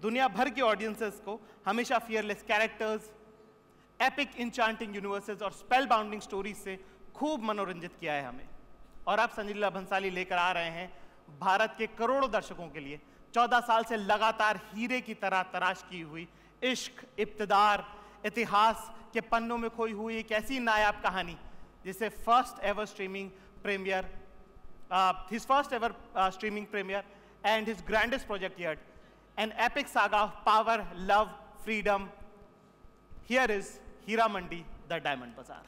दुनिया भर के ऑडियंसेस को हमेशा fearless characters, epic enchanting universes और स्पेल बाउंडिंग स्टोरीज से खूब मनोरंजित किया है हमें। और अब संजय लीला भंसाली लेकर आ रहे हैं भारत के करोड़ों दर्शकों के लिए 14 साल से लगातार हीरे की तरह तराश की हुई इश्क, इब्तिदार, इतिहास के पन्नों में खोई हुई एक ऐसी नायाब कहानी जिसे his first ever streaming premiere and his grandest project yet, an epic saga of power, love, freedom. Here is Hira Mandi, The Diamond Bazaar.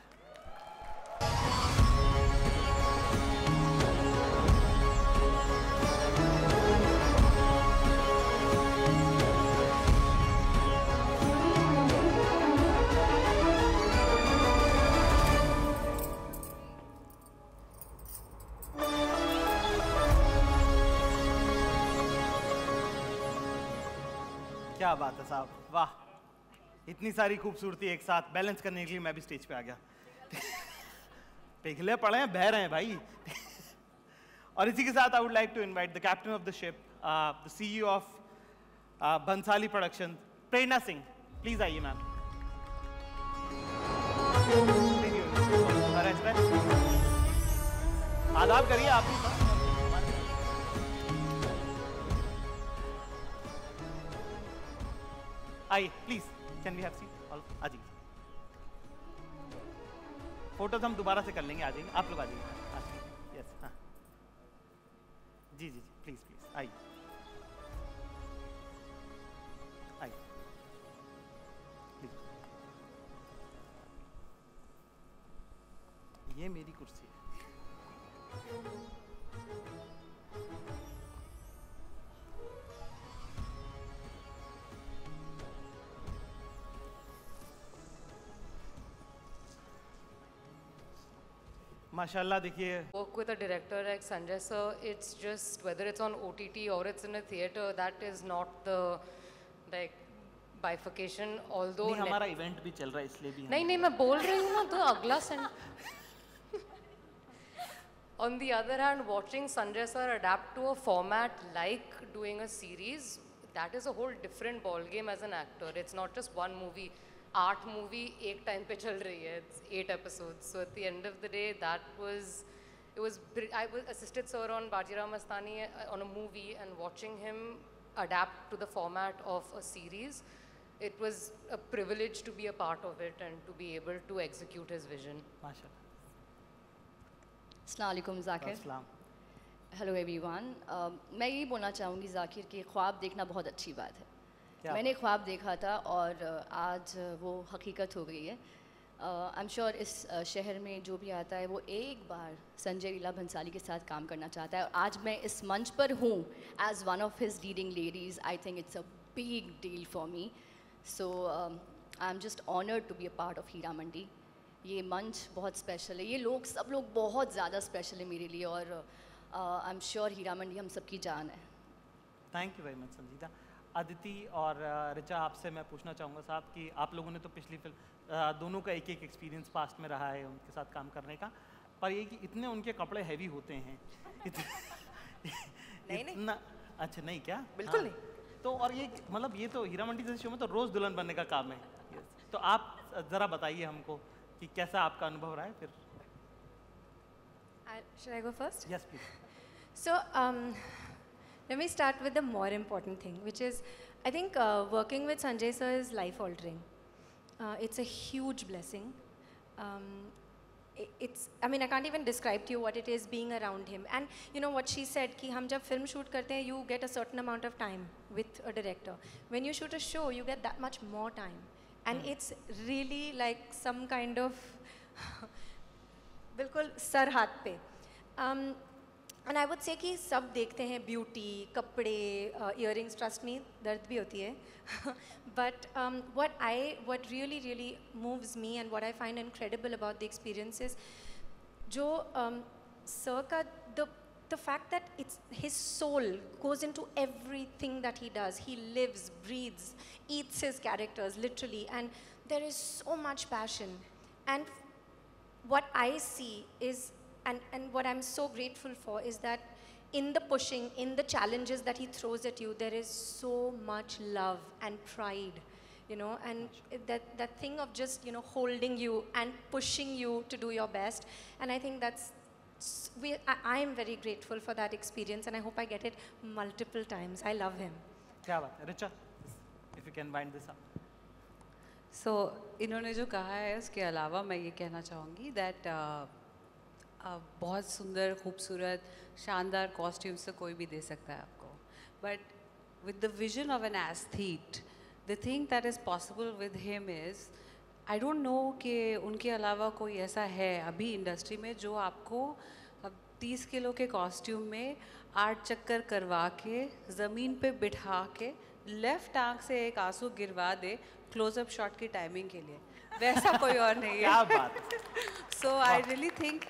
क्या बात है साहब, वाह! इतनी सारी खूबसूरती एक साथ बैलेंस करने के लिए मैं भी स्टेज पे आ गया। पिघले पड़े हैं, बह रहे हैं भाई। और इसी के साथ I would like to invite the captain of the ship, the CEO of Bhansali production, Prerna Singh. Please आइए मैम। आदाब करिए आप भी। आइए please, can we have seat? आ जाइए, फोटोज हम दोबारा से कर लेंगे। आ जाइए, आप लोग आ जाइए। यस, हाँ जी जी जी, प्लीज प्लीज आइए आइए प्लीज। ये मेरी कुर्सी है। माशाल्लाह देखिए, work with a director like Sanjay sir, it's just whether it's on OTT or it's in a theater, that is not the like bifurcation. Although नहीं, हमारा इवेंट भी चल रहा है इसलिए भी नहीं मैं बोल रही हूँ ना, तो अगला On the other hand, watching Sanjay sir adapt to a format like doing a series, that is a whole different ball game as an actor. It's not just one movie. 8 movie एक time पे चल रही है, it's 8 episodes. So at the end of the day, I was assisted sir on Bajirao Mastani on a movie, and watching him adapt to the format of a series, it was a privilege to be a part of it and to be able to execute his vision. माशाल्लाह। अस्सलाम वालेकुम ज़ाकिर। अस्सलाम। Hello everyone. मैं यही बोलना चाहूँगी ज़ाकिर कि ख्वाब देखना बहुत अच्छी बात है। मैंने ख्वाब देखा था और आज वो हकीकत हो गई है। आई एम श्योर इस शहर में जो भी आता है वो एक बार संजय लीला भंसाली के साथ काम करना चाहता है। और आज मैं इस मंच पर हूँ as one of his leading ladies. I think it's a big deal for me. So I am just honoured to be a part of Heera Mandi. ये मंच बहुत स्पेशल है, ये लोग सब लोग बहुत ज़्यादा स्पेशल है मेरे लिए, और I am sure Heera Mandi हम सबकी जान है। थैंक यू वेरी मच संजीदा। अदिति और रिचा, आपसे मैं पूछना चाहूँगा साहब कि आप लोगों ने तो पिछली फिल्म दोनों का एक एक एक्सपीरियंस पास्ट में रहा है उनके साथ काम करने का, पर ये कि इतने उनके कपड़े हैवी होते हैं। नहीं अच्छा नहीं क्या? बिल्कुल हाँ। नहीं। तो और ये मतलब ये तो हीरा मंडी जैसे शो में तो रोज़ दुल्हन बनने का काम है। तो आप ज़रा बताइए हमको कि कैसा आपका अनुभव रहा है फिर। Should I go first? Yes, please. So, let me start with the more important thing, which is, I think working with Sanjay sir is life-altering. It's a huge blessing. I mean, I can't even describe to you what it is being around him. And you know what she said, कि हम जब film shoot करते हैं, you get a certain amount of time with a director. When you shoot a show, you get that much more time. And it's really like some kind of बिल्कुल sir हाथ पे। And I would say कि सब देखते हैं beauty, कपड़े, earrings, trust me दर्द भी होती है, but what really moves me and what I find incredible about the experience is जो sir का the fact that it's his soul goes into everything that he does. He lives, breathes, eats his characters literally, and there is so much passion. And what I see is, and what I'm so grateful for is that in the pushing, in the challenges that he throws at you, there is so much love and pride, you know, and that thing of just, you know, holding you and pushing you to do your best. And I think that's, I am very grateful for that experience, and I hope I get it multiple times. I love him. क्या बात है, Richa, if you can wind this up. So इन्होंने जो कहा है उसके अलावा मैं ये कहना चाहूँगी that बहुत सुंदर, खूबसूरत, शानदार कॉस्ट्यूम्स तो कोई भी दे सकता है आपको, but with the vision of an aesthete, the thing that is possible with him is, I don't know कि उनके अलावा कोई ऐसा है अभी इंडस्ट्री में जो आपको 30 किलो के कॉस्ट्यूम में 8 चक्कर करवा के ज़मीन पे बिठा के लेफ्ट आंख से एक आंसू गिरवा दे क्लोजअप शॉट की टाइमिंग के लिए, वैसा कोई और नहीं है। क्या बात है। सो आई रियली थिंक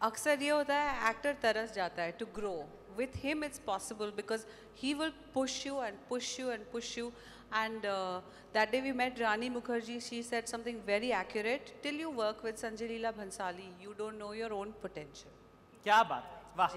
अक्सर ये होता है एक्टर तरस जाता है to grow, with him it's possible because he will push you and push you and push you. And that day we met Rani Mukherjee, she said something very accurate, till you work with Sanjay Leela Bhansali you don't know your own potential. क्या बात है, वाह।